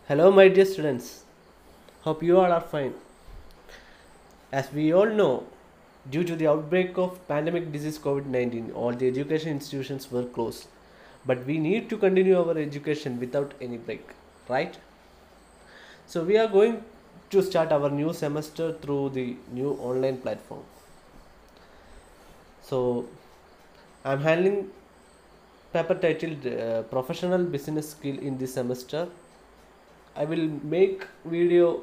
Hello, my dear students. Hope you all are fine. As we all know, due to the outbreak of pandemic disease COVID-19, all the education institutions were closed. But we need to continue our education without any break, right? So we are going to start our new semester through the new online platform. So I'm handling paper titled Professional Business Skill in this semester. I will make video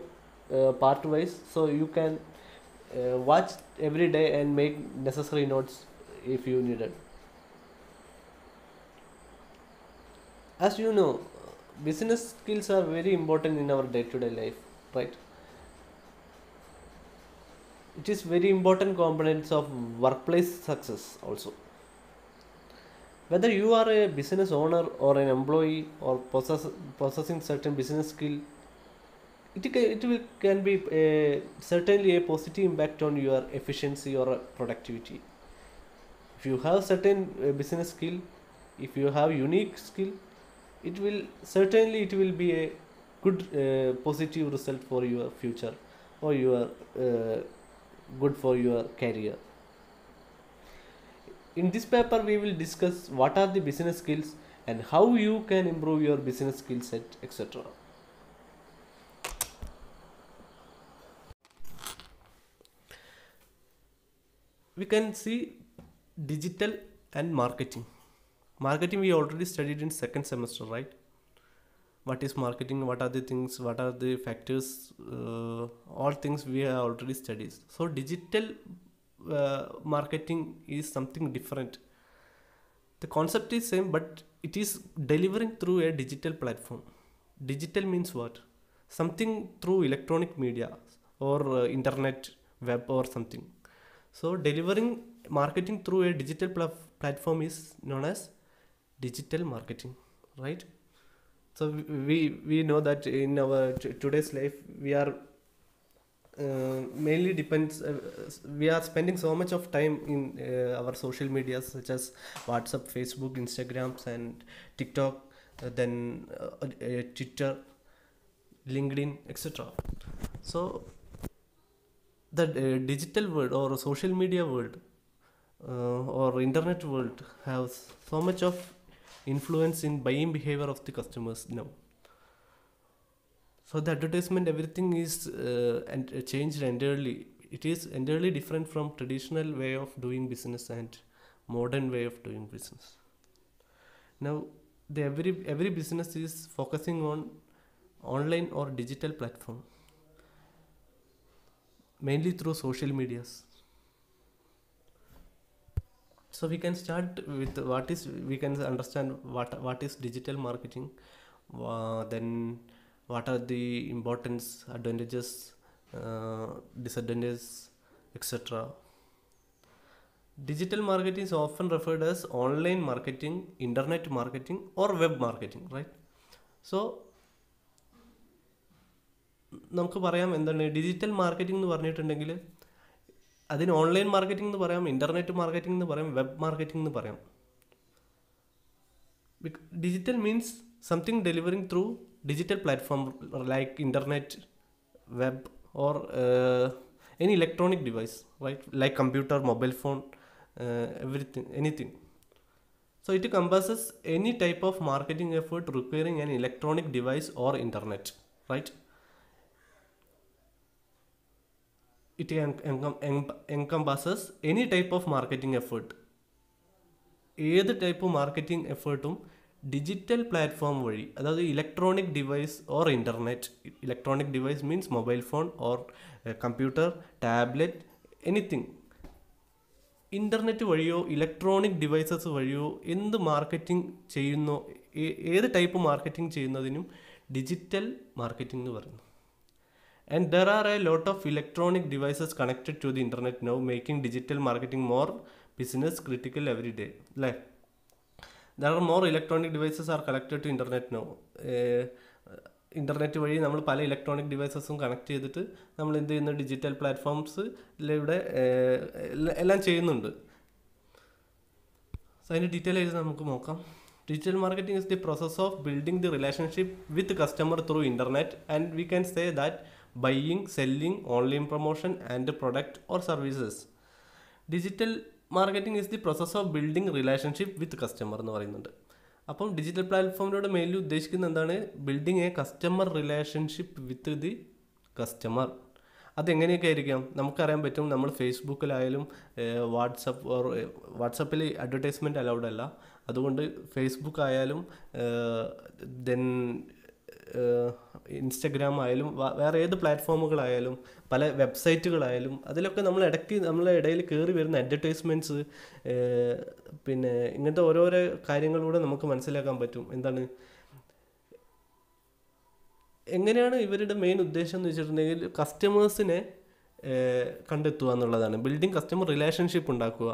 part wise so you can watch every day and make necessary notes if you need it. As you know, business skills are very important in our day-to-day life, right? It is very important components of workplace success also. Whether you are a business owner or an employee or possessing certain business skill, can be certainly a positive impact on your efficiency or productivity. If you have certain business skill, if you have unique skill, it will be a good positive result for your future or your good for your career. In this paper we will discuss what are the business skills and how you can improve your business skill set, etc. We can see digital and marketing. Marketing we already studied in second semester, right? What is marketing, what are the things, what are the factors, all things we have already studied. So digital marketing is something different. The concept is same, but it is delivering through a digital platform. Digital means what? Something through electronic media or internet, web or something. So delivering marketing through a digital platform is known as digital marketing, right? So we know that in our today's life we are mainly depends we are spending so much of time in our social media such as WhatsApp, Facebook, Instagrams and TikTok, then Twitter, LinkedIn, etc. So the digital world or social media world or internet world has so much of influence in buying behavior of the customers now. So the advertisement, everything is changed entirely. It is entirely different from traditional way of doing business and modern way of doing business. Now the every business is focusing on online or digital platform, mainly through social medias. So we can start with we can understand what is digital marketing, then what are the importance, advantages, disadvantages, etc. Digital marketing is often referred as online marketing, internet marketing or web marketing, right? So നമുക്ക് പറയാം എന്താണ് digital marketing എന്ന് പറഞ്ഞിട്ടുണ്ടെങ്കിൽ അതിന് online marketing എന്ന് പറയാം, internet marketing എന്ന് പറയാം, വെബ് മാർക്കറ്റിംഗ് എന്ന് പറയാം. Digital means something delivering through digital platform like internet, web or any electronic device, right? Like computer, mobile phone, everything, anything. So it encompasses any type of marketing effort requiring an electronic device or internet, right? It encompasses any type of marketing effort. ഏത് type marketing എഫേർട്ടും digital platform വഴി, അതായത് electronic device or internet, electronic device means mobile phone or computer, tablet, anything, internet വഴിയോ electronic devices വഴിയോ എന്ത് marketing ചെയ്യുന്നോ, ഏത് type marketing ചെയ്യുന്നതിനും digital marketing എന്ന് പറയുന്നു. And there are a lot of electronic devices connected to the internet now, making digital marketing more business critical every day. Like there are more electronic devices are connected to internet now. Internet വഴി നമ്മൾ പല electronic ഡിവൈസസും connect ചെയ്തിട്ട് നമ്മൾ എന്ത് ചെയ്യുന്നു, digital platforms ഇവിടെ എല്ലാം ചെയ്യുന്നുണ്ട്. സോ അതിൻ്റെ ഡീറ്റെയിൽ ആയിട്ട് നമുക്ക് നോക്കാം. Digital marketing is the process of building the relationship with the customer through internet, and we can say that buying, selling, online promotion and product or services. Digital marketing is the process of building relationship with customer എന്ന് പറയുന്നുണ്ട്. അപ്പം digital പ്ലാറ്റ്ഫോമിലൂടെ mainly ഉദ്ദേശിക്കുന്നത് എന്താണ്? Building a customer relationship with the customer. അതെങ്ങനെയൊക്കെ ആയിരിക്കാം? നമുക്കറിയാൻ പറ്റും, നമ്മൾ ഫേസ്ബുക്കിലായാലും വാട്സപ്പിൽ അഡ്വർടൈസ്മെൻറ്റ് അലൗഡ് അല്ല. അതുകൊണ്ട് ഫേസ്ബുക്ക് ആയാലും ദെൻ ഇൻസ്റ്റഗ്രാം ആയാലും വേറെ ഏത് പ്ലാറ്റ്ഫോമുകളായാലും പല വെബ്സൈറ്റുകളായാലും അതിലൊക്കെ നമ്മൾ ഇടയ്ക്ക് നമ്മളെ ഇടയിൽ കയറി വരുന്ന അഡ്വർടൈസ്മെൻറ്റ്സ്, പിന്നെ ഇങ്ങനത്തെ ഓരോരോ കാര്യങ്ങളിലൂടെ നമുക്ക് മനസ്സിലാക്കാൻ പറ്റും എന്താണ്, എങ്ങനെയാണ് ഇവരുടെ മെയിൻ ഉദ്ദേശം എന്ന് വെച്ചിട്ടുണ്ടെങ്കിൽ കസ്റ്റമേഴ്സിനെ കണ്ടെത്തുക എന്നുള്ളതാണ്. ബിൽഡിങ് കസ്റ്റമർ റിലേഷൻഷിപ്പ് ഉണ്ടാക്കുക.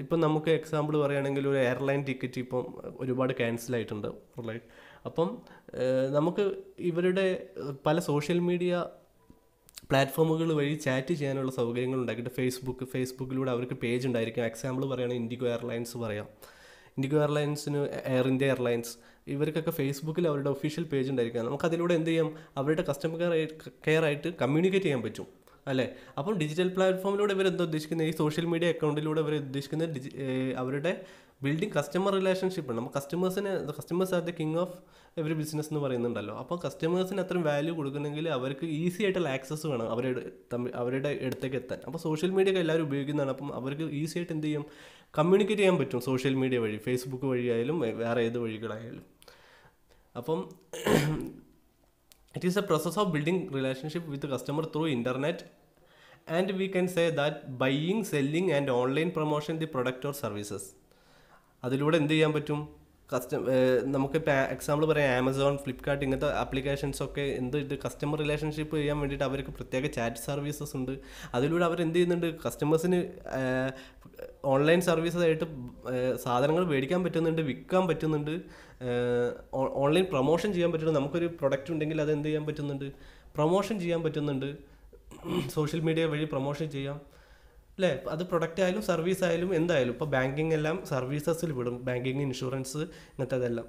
ഇപ്പം നമുക്ക് എക്സാമ്പിൾ പറയുകയാണെങ്കിൽ ഒരു എയർലൈൻ ടിക്കറ്റ് ഇപ്പം ഒരുപാട് ക്യാൻസലായിട്ടുണ്ട്, റൈറ്റ്? അപ്പം നമുക്ക് ഇവരുടെ പല സോഷ്യൽ മീഡിയ പ്ലാറ്റ്ഫോമുകൾ വഴി ചാറ്റ് ചെയ്യാനുള്ള സൗകര്യങ്ങൾ ഉണ്ടാക്കിയിട്ട് ഫേസ്ബുക്കിലൂടെ അവർക്ക് പേജ് ഉണ്ടായിരിക്കും. എക്സാമ്പിൾ പറയുകയാണെങ്കിൽ ഇൻഡിഗോ എയർലൈൻസ് പറയാം. ഇൻഡിഗോ എയർലൈൻസിന്, എയർ ഇന്ത്യ എയർലൈൻസ്, ഇവർക്കൊക്കെ ഫേസ്ബുക്കിൽ അവരുടെ ഒഫീഷ്യൽ പേജ് ഉണ്ടായിരിക്കാം. നമുക്കതിലൂടെ എന്ത് ചെയ്യാം? അവരുടെ കസ്റ്റമർ കെയർ ആയിട്ട് കമ്മ്യൂണിക്കേറ്റ് ചെയ്യാൻ പറ്റും, അല്ലേ? അപ്പം ഡിജിറ്റൽ പ്ലാറ്റ്ഫോമിലൂടെ ഇവരെന്താ ഉദ്ദേശിക്കുന്നത്? ഈ സോഷ്യൽ മീഡിയ അക്കൗണ്ടിലൂടെ ഇവർ ഉദ്ദേശിക്കുന്നത് അവരുടെ ബിൽഡിങ് കസ്റ്റമർ റിലേഷൻഷിപ്പ് ആണ്. നമ്മൾ customers are the king of every business എന്ന് പറയുന്നുണ്ടല്ലോ. അപ്പോൾ കസ്റ്റമേഴ്സിന് അത്രയും വാല്യൂ കൊടുക്കണമെങ്കിൽ അവർക്ക് ഈസി ആയിട്ടുള്ള ആക്സസ് വേണം അവരുടെ അടുത്തേക്ക് എത്താൻ. അപ്പോൾ സോഷ്യൽ മീഡിയ ഒക്കെ എല്ലാവരും ഉപയോഗിക്കുന്നതാണ്. അപ്പം അവർക്ക് ഈസി ആയിട്ട് എന്ത് ചെയ്യും? കമ്മ്യൂണിക്കേറ്റ് ചെയ്യാൻ പറ്റും സോഷ്യൽ മീഡിയ വഴി, ഫേസ്ബുക്ക് വഴിയായാലും വേറെ ഏത് വഴികളായാലും. അപ്പം it is A process of building relationship with customer through internet, and we can say that buying, selling and online promotion the product or services. അതിലൂടെ എന്ത് ചെയ്യാൻ പറ്റും? നമുക്കിപ്പോൾ എക്സാമ്പിൾ പറയാം, ആമസോൺ, ഫ്ലിപ്കാർട്ട് ഇങ്ങനത്തെ ആപ്ലിക്കേഷൻസൊക്കെ ഇത് കസ്റ്റമർ റിലേഷൻഷിപ്പ് ചെയ്യാൻ വേണ്ടിയിട്ട് അവർക്ക് പ്രത്യേക ചാറ്റ് സർവീസസ് ഉണ്ട്. അതിലൂടെ അവർ എന്ത് ചെയ്യുന്നുണ്ട്? കസ്റ്റമേഴ്സിന് ഓൺലൈൻ സർവീസസ് ആയിട്ട് സാധനങ്ങൾ മേടിക്കാൻ പറ്റുന്നുണ്ട്, വിൽക്കാൻ പറ്റുന്നുണ്ട്, ഓൺലൈൻ പ്രൊമോഷൻ ചെയ്യാൻ പറ്റുന്നുണ്ട്. നമുക്കൊരു പ്രൊഡക്റ്റ് ഉണ്ടെങ്കിൽ അത് എന്ത് ചെയ്യാൻ പറ്റുന്നുണ്ട്? പ്രൊമോഷൻ ചെയ്യാൻ പറ്റുന്നുണ്ട്. സോഷ്യൽ മീഡിയ വഴി പ്രൊമോഷൻ ചെയ്യാം, അല്ലേ? അത് പ്രൊഡക്റ്റ് ആയാലും സർവീസ് ആയാലും എന്തായാലും. ഇപ്പോൾ ബാങ്കിങ് എല്ലാം സർവീസസിൽ വിടും, ബാങ്കിങ്, ഇൻഷുറൻസ്, ഇങ്ങനത്തെ അതെല്ലാം.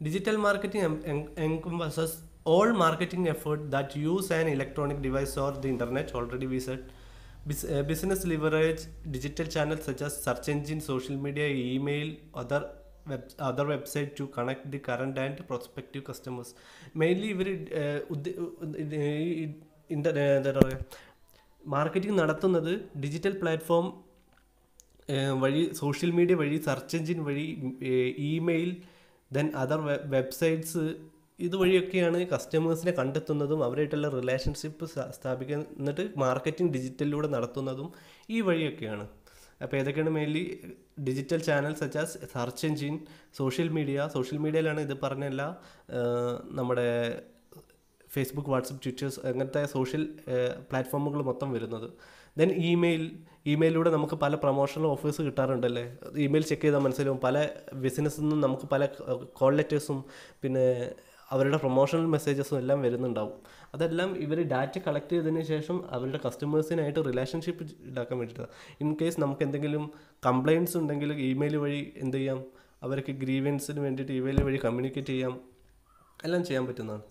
Digital marketing encompasses all marketing effort that use an electronic device or the internet. Already we said business leverage digital channels such as search engine, social media, email, other website to connect the current and prospective customers. Mainly ഇവർ എന്താ പറയുക, marketing നടത്തുന്നത് digital platform വഴി, social media വഴി, search engine വഴി, email, then other websites, ഇതുവഴിയൊക്കെയാണ് കസ്റ്റമേഴ്സിനെ കണ്ടെത്തുന്നതും അവരായിട്ടുള്ള relationship സ്ഥാപിക്കാൻ. എന്നിട്ട് മാർക്കറ്റിംഗ് ഡിജിറ്റലിലൂടെ നടത്തുന്നതും ഈ വഴിയൊക്കെയാണ്. അപ്പോൾ ഏതൊക്കെയാണ്? Mainly digital channels such as search engine, social മീഡിയയിലാണ് ഇത് പറഞ്ഞല്ല നമ്മുടെ ഫേസ്ബുക്ക്, വാട്സപ്പ്, ട്വിറ്റേഴ്സ്, അങ്ങനത്തെ സോഷ്യൽ പ്ലാറ്റ്ഫോമുകൾ മൊത്തം വരുന്നത്. ദെൻ ഇമെയിലിലൂടെ നമുക്ക് പല പ്രൊമോഷണൽ ഓഫേഴ്സ് കിട്ടാറുണ്ടല്ലേ? ഇമെയിൽ ചെക്ക് ചെയ്താൽ മനസ്സിലാവും. പല ബിസിനസ്സിൽ നിന്നും നമുക്ക് പല കോൾ ലെറ്റേഴ്സും പിന്നെ അവരുടെ പ്രൊമോഷണൽ മെസ്സേജസും എല്ലാം വരുന്നുണ്ടാവും. അതെല്ലാം ഇവർ ഡാറ്റ കളക്ട് ചെയ്തതിന് ശേഷം അവരുടെ കസ്റ്റമേഴ്സിനായിട്ട് റിലേഷൻഷിപ്പ് ഉണ്ടാക്കാൻ വേണ്ടിയിട്ടാണ്. ഇൻ കേസ് നമുക്ക് എന്തെങ്കിലും കംപ്ലയിൻറ്റ്സ് ഉണ്ടെങ്കിൽ ഇമെയിൽ വഴി എന്ത് ചെയ്യാം? അവർക്ക് ഗ്രീവൻസിന് വേണ്ടിയിട്ട് ഇമെയിൽ വഴി കമ്മ്യൂണിക്കേറ്റ് ചെയ്യാം, എല്ലാം ചെയ്യാൻ പറ്റുന്നതാണ്.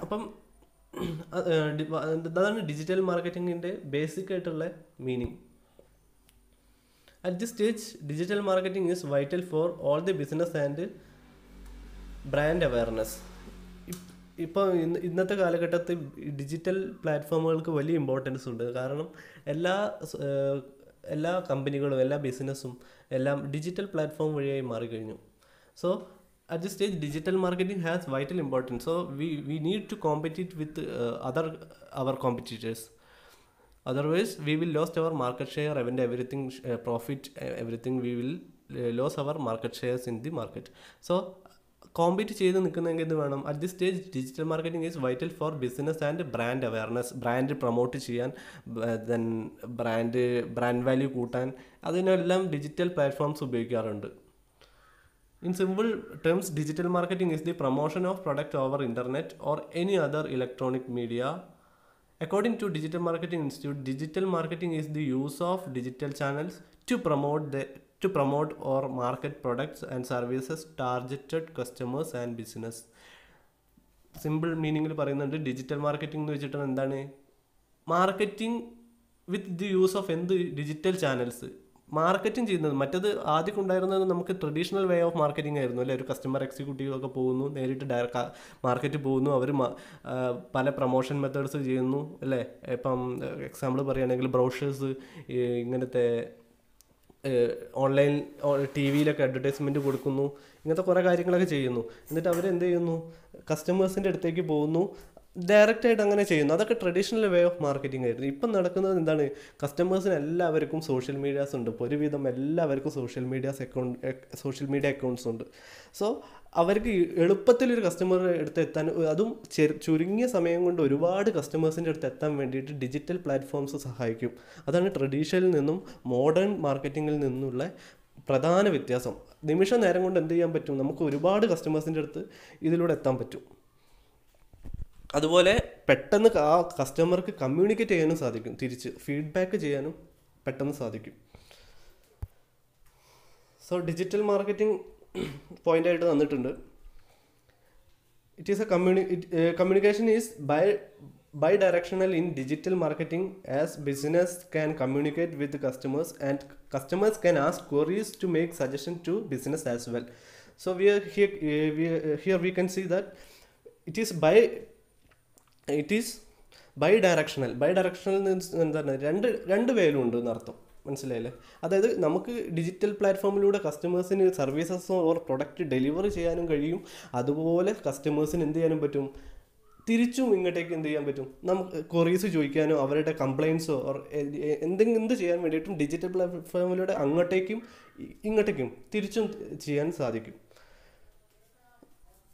അപ്പം അതാണ് ഡിജിറ്റൽ മാർക്കറ്റിങ്ങിൻ്റെ ബേസിക് ആയിട്ടുള്ള meaning. At this stage digital marketing is vital for all the business and brand awareness. ഇപ്പോൾ ഇന്നത്തെ കാലഘട്ടത്തിൽ ഡിജിറ്റൽ പ്ലാറ്റ്ഫോമുകൾക്ക് വലിയ ഇമ്പോർട്ടൻസ് ഉണ്ട്. കാരണം എല്ലാ കമ്പനികളും എല്ലാ ബിസിനസ്സും എല്ലാം ഡിജിറ്റൽ പ്ലാറ്റ്ഫോം വഴിയായി മാറിക്കഴിഞ്ഞു. So at this stage digital marketing has vital importance, so we need to compete with our competitors, otherwise we will lose our market share and everything, profit, everything. We will lose our market shares in the market. So compete ചെയ്ത് നിൽക്കുന്നെങ്കിൽ ഇത് വേണം. At this stage digital marketing is vital four business and brand awareness. Brand promote ചെയ്യാൻ, then brand value കൂട്ടാൻ, അതിനെല്ലാം digital platforms ഉപയോഗിക്കാറുണ്ട്. In simple terms, digital marketing is the promotion of product over internet or any other electronic media According to Digital Marketing Institute, digital marketing is the use of digital channels to promote or market products and services targeted customers and business. Simple മീനിങ്ങിൽ പറയുന്നുണ്ട് digital marketing എന്ന് വെച്ചിട്ട് എന്താണ്, marketing with the use of എന്ത് digital channels marketing ചെയ്യുന്നത്. മറ്റത് ആദ്യം ഉണ്ടായിരുന്നത് നമുക്ക് ട്രഡീഷണൽ വേ ഓഫ് മാർക്കറ്റിംഗ് ആയിരുന്നു അല്ലേ. ഒരു കസ്റ്റമർ എക്സിക്യൂട്ടീവ് ഒക്കെ പോകുന്നു, നേരിട്ട് ഡയറക്റ്റ് മാർക്കറ്റിൽ പോകുന്നു, അവർ പല പ്രൊമോഷൻ മെത്തേഡ്സ് ചെയ്യുന്നു അല്ലേ. ഇപ്പം എക്സാമ്പിൾ പറയുകയാണെങ്കിൽ ബ്രോഷേഴ്സ്, ഇങ്ങനത്തെ ഓൺലൈൻ ടി വിയിലൊക്കെ അഡ്വർടൈസ്മെൻറ്റ് കൊടുക്കുന്നു, ഇങ്ങനത്തെ കുറേ കാര്യങ്ങളൊക്കെ ചെയ്യുന്നു. എന്നിട്ട് അവരെന്ത് ചെയ്യുന്നു, കസ്റ്റമേഴ്സിൻ്റെ അടുത്തേക്ക് പോകുന്നു, ഡയറക്റ്റായിട്ട് അങ്ങനെ ചെയ്യുന്നു. അതൊക്കെ ട്രഡീഷണൽ വേ ഓഫ് മാർക്കറ്റിംഗ് ആയിരുന്നു. ഇപ്പം നടക്കുന്നത് എന്താണ്, കസ്റ്റമേഴ്സിന് എല്ലാവർക്കും സോഷ്യൽ മീഡിയാസ് ഉണ്ട്. ഇപ്പോൾ ഒരുവിധം എല്ലാവർക്കും സോഷ്യൽ മീഡിയ അക്കൗണ്ട്സ് ഉണ്ട്. സോ അവർക്ക് എളുപ്പത്തിലൊരു കസ്റ്റമറുടെ അടുത്ത് എത്താൻ, അതും ചുരുങ്ങിയ സമയം കൊണ്ട് ഒരുപാട് കസ്റ്റമേഴ്സിൻ്റെ അടുത്ത് എത്താൻ വേണ്ടിയിട്ട് ഡിജിറ്റൽ പ്ലാറ്റ്ഫോംസ് സഹായിക്കും. അതാണ് ട്രഡീഷണലിൽ നിന്നും മോഡേൺ മാർക്കറ്റിങ്ങിൽ നിന്നുള്ള പ്രധാന വ്യത്യാസം. നിമിഷ നേരം കൊണ്ട് എന്ത് ചെയ്യാൻ പറ്റും, നമുക്ക് ഒരുപാട് കസ്റ്റമേഴ്സിൻ്റെ അടുത്ത് ഇതിലൂടെ എത്താൻ പറ്റും. അതുപോലെ പെട്ടെന്ന് ആ കസ്റ്റമർക്ക് കമ്മ്യൂണിക്കേറ്റ് ചെയ്യാനും സാധിക്കും, തിരിച്ച് ഫീഡ്ബാക്ക് ചെയ്യാനും പെട്ടെന്ന് സാധിക്കും. സോ ഡിജിറ്റൽ മാർക്കറ്റിംഗ് പോയിൻ്റായിട്ട് തന്നിട്ടുണ്ട്. It is communication is bi-directional in digital marketing, as business can communicate with the customers and customers can ask queries to make suggestions to business as well. So here we can see that it is bi-directional. എന്താണ്, രണ്ട് വേയിലും ഉണ്ട് എന്നർത്ഥം, മനസ്സിലായില്ലേ. അതായത് നമുക്ക് digital പ്ലാറ്റ്ഫോമിലൂടെ കസ്റ്റമേഴ്സിന് സർവീസസോ or product delivery ചെയ്യാനും കഴിയും. അതുപോലെ കസ്റ്റമേഴ്സിന് എന്ത് ചെയ്യാനും പറ്റും, തിരിച്ചും ഇങ്ങോട്ടേക്ക് എന്ത് ചെയ്യാൻ പറ്റും, നമുക്ക് ക്വറീസ് ചോദിക്കാനോ അവരുടെ കംപ്ലയിൻസോ ഓർ എന്ത് ചെയ്യാൻ വേണ്ടിയിട്ടും ഡിജിറ്റൽ പ്ലാറ്റ്ഫോമിലൂടെ അങ്ങോട്ടേക്കും ഇങ്ങോട്ടേക്കും തിരിച്ചും ചെയ്യാൻ സാധിക്കും.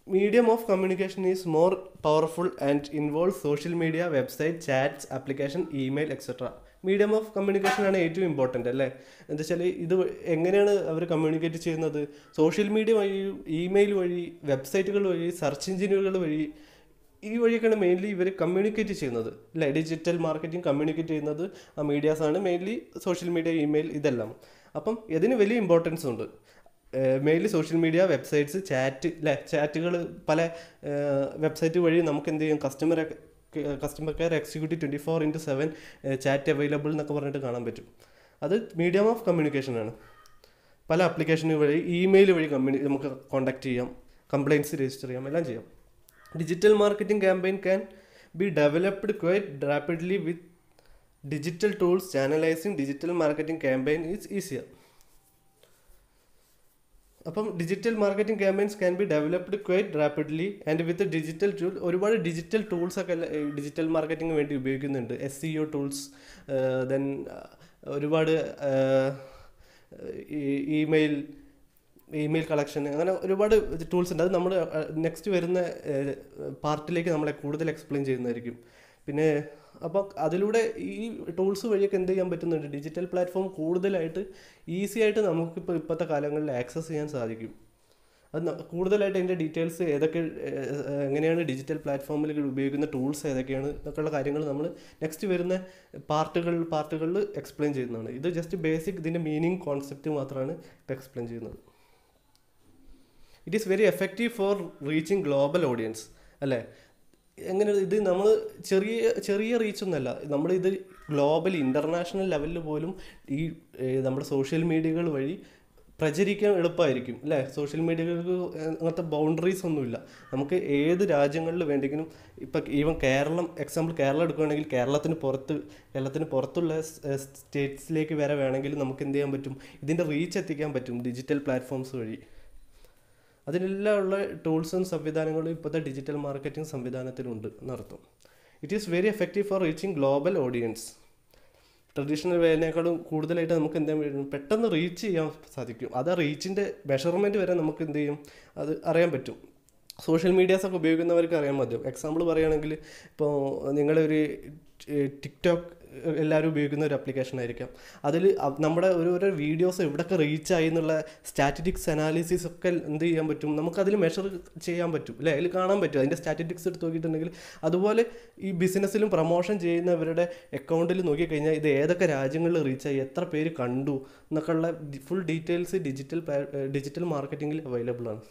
Medium of communication is more powerful and involves social media, website, chats, application, email, etc. Medium of communication ആണ് ഏറ്റവും ഇമ്പോർട്ടൻ്റ് അല്ലേ. എന്താ വെച്ചാൽ ഇത് എങ്ങനെയാണ് അവർ കമ്മ്യൂണിക്കേറ്റ് ചെയ്യുന്നത്, സോഷ്യൽ മീഡിയ വഴി, ഇമെയിൽ വഴി, വെബ്സൈറ്റുകൾ വഴി, സെർച്ച് എഞ്ചിനുകൾ വഴി, ഈ വഴിയൊക്കെയാണ് മെയിൻലി ഇവർ കമ്മ്യൂണിക്കേറ്റ് ചെയ്യുന്നത് അല്ലേ. ഡിജിറ്റൽ മാർക്കറ്റിംഗ് കമ്മ്യൂണിക്കേറ്റ് ചെയ്യുന്നത് ആ മീഡിയാസാണ്, മെയിൻലി സോഷ്യൽ മീഡിയ, ഇമെയിൽ, ഇതെല്ലാം. അപ്പം ഇതിന് വലിയ ഇമ്പോർട്ടൻസ് ഉണ്ട്. മെയിൻലി സോഷ്യൽ മീഡിയ, വെബ്സൈറ്റ്സ്, ചാറ്റുകൾ, പല വെബ്സൈറ്റ് വഴി നമുക്ക് എന്ത് ചെയ്യും, customer care executive 24/7 chat available എന്നൊക്കെ പറഞ്ഞിട്ട് കാണാൻ പറ്റും. അത് മീഡിയം ഓഫ് കമ്മ്യൂണിക്കേഷനാണ്. പല ആപ്ലിക്കേഷൻ വഴി, ഇമെയിൽ വഴി നമുക്ക് കോൺടാക്ട് ചെയ്യാം, കംപ്ലയിൻസ് രജിസ്റ്റർ ചെയ്യാം, എല്ലാം ചെയ്യാം. Digital marketing campaign can be developed quite rapidly with digital tools. Channelizing digital marketing campaign is easier. അപ്പം digital marketing campaigns can be developed quite rapidly and with digital tool. ഒരുപാട് digital ടൂൾസൊക്കെ digital marketing വേണ്ടി ഉപയോഗിക്കുന്നുണ്ട്. SEO tools, then ഒരുപാട് email collection, അങ്ങനെ ഒരുപാട് tools ഉണ്ട്. അത് നമ്മൾ നെക്സ്റ്റ് വരുന്ന പാർട്ടിലേക്ക് നമ്മളെ കൂടുതൽ എക്സ്പ്ലെയിൻ ചെയ്യുന്നതായിരിക്കും. പിന്നെ അപ്പോൾ അതിലൂടെ ഈ ടൂൾസ് വഴിയൊക്കെ എന്ത് ചെയ്യാൻ പറ്റുന്നുണ്ട്, ഡിജിറ്റൽ പ്ലാറ്റ്ഫോം കൂടുതലായിട്ട് ഈസി ആയിട്ട് നമുക്കിപ്പോൾ ഇപ്പോഴത്തെ കാലങ്ങളിൽ ആക്സസ് ചെയ്യാൻ സാധിക്കും. അത് കൂടുതലായിട്ട് അതിൻ്റെ ഡീറ്റെയിൽസ് എങ്ങനെയാണ് ഡിജിറ്റൽ പ്ലാറ്റ്ഫോമിൽ ഉപയോഗിക്കുന്ന ടൂൾസ് ഏതൊക്കെയാണ് എന്നൊക്കെയുള്ള കാര്യങ്ങൾ നമ്മൾ നെക്സ്റ്റ് വരുന്ന പാർട്ടുകളിൽ എക്സ്പ്ലെയിൻ ചെയ്യുന്നതാണ്. ഇത് ജസ്റ്റ് ബേസിക് ഇതിൻ്റെ മീനിങ് കോൺസെപ്റ്റ് മാത്രമാണ് ഇപ്പോൾ എക്സ്പ്ലെയിൻ ചെയ്യുന്നത്. It is very effective for reaching global audience അല്ലേ. എങ്ങനെ ഇത് നമ്മൾ ചെറിയ റീച്ചൊന്നുമല്ല, നമ്മളിത് ഗ്ലോബൽ ഇൻ്റർനാഷണൽ ലെവലിൽ പോലും ഈ നമ്മുടെ സോഷ്യൽ മീഡിയകൾ വഴി പ്രചരിക്കാൻ എളുപ്പമായിരിക്കും അല്ലേ. സോഷ്യൽ മീഡിയകൾക്ക് അങ്ങനത്തെ ബൗണ്ടറീസ് ഒന്നുമില്ല. നമുക്ക് ഏത് രാജ്യങ്ങളിൽ വേണ്ടെങ്കിലും, ഇപ്പം ഈവൻ എക്സാമ്പിൾ കേരളം എടുക്കുകയാണെങ്കിൽ കേരളത്തിന് പുറത്തുള്ള സ്റ്റേറ്റ്സിലേക്ക് വരെ വേണമെങ്കിൽ നമുക്ക് എന്ത് ചെയ്യാൻ പറ്റും, ഇതിൻ്റെ റീച്ച് എത്തിക്കാൻ പറ്റും ഡിജിറ്റൽ പ്ലാറ്റ്ഫോംസ് വഴി. അതിനെല്ലാം ഉള്ള ടൂൾസും സംവിധാനങ്ങളും ഇപ്പോഴത്തെ ഡിജിറ്റൽ മാർക്കറ്റിംഗ് സംവിധാനത്തിലുണ്ട് എന്നർത്ഥം. It is very effective for reaching global audience. Traditional വേനേക്കാളും കൂടുതലായിട്ട് നമുക്ക് എന്ത് ചെയ്യാൻ പെട്ടെന്ന് റീച്ച് ചെയ്യാൻ സാധിക്കും. അത് ആ റീച്ചിൻ്റെ മെഷർമെൻറ്റ് വരെ നമുക്ക് എന്ത് ചെയ്യും, അത് അറിയാൻ പറ്റും. സോഷ്യൽ മീഡിയാസൊക്കെ ഉപയോഗിക്കുന്നവർക്ക് അറിയാൻ പറ്റും. എക്സാമ്പിൾ പറയുകയാണെങ്കിൽ, ഇപ്പോൾ നിങ്ങളൊരു ടിക്ടോക്ക് എല്ലാവരും ഉപയോഗിക്കുന്ന ഒരു ആപ്ലിക്കേഷൻ ആയിരിക്കാം. അതിൽ നമ്മുടെ ഓരോ വീഡിയോസ് എവിടെയൊക്കെ റീച്ചായി എന്നുള്ള സ്റ്റാറ്റിസ്റ്റിക്സ് അനാലിസിസ് ഒക്കെ എന്ത് ചെയ്യാൻ പറ്റും, നമുക്കതിൽ മെഷർ ചെയ്യാൻ പറ്റും അല്ലേ, അതിൽ കാണാൻ പറ്റും. അതിൻ്റെ സ്റ്റാറ്റിസ്റ്റിക്സ് എടുത്ത് നോക്കിയിട്ടുണ്ടെങ്കിൽ അതുപോലെ ഈ ബിസിനസ്സിലും പ്രൊമോഷൻ ചെയ്യുന്നവരുടെ അക്കൗണ്ടിൽ നോക്കിക്കഴിഞ്ഞാൽ ഇത് ഏതൊക്കെ രാജ്യങ്ങളിൽ റീച്ചായി, എത്ര പേര് കണ്ടു എന്നൊക്കെയുള്ള ഫുൾ ഡീറ്റെയിൽസ് ഡിജിറ്റൽ മാർക്കറ്റിങ്ങിൽ അവൈലബിൾ ആണ്.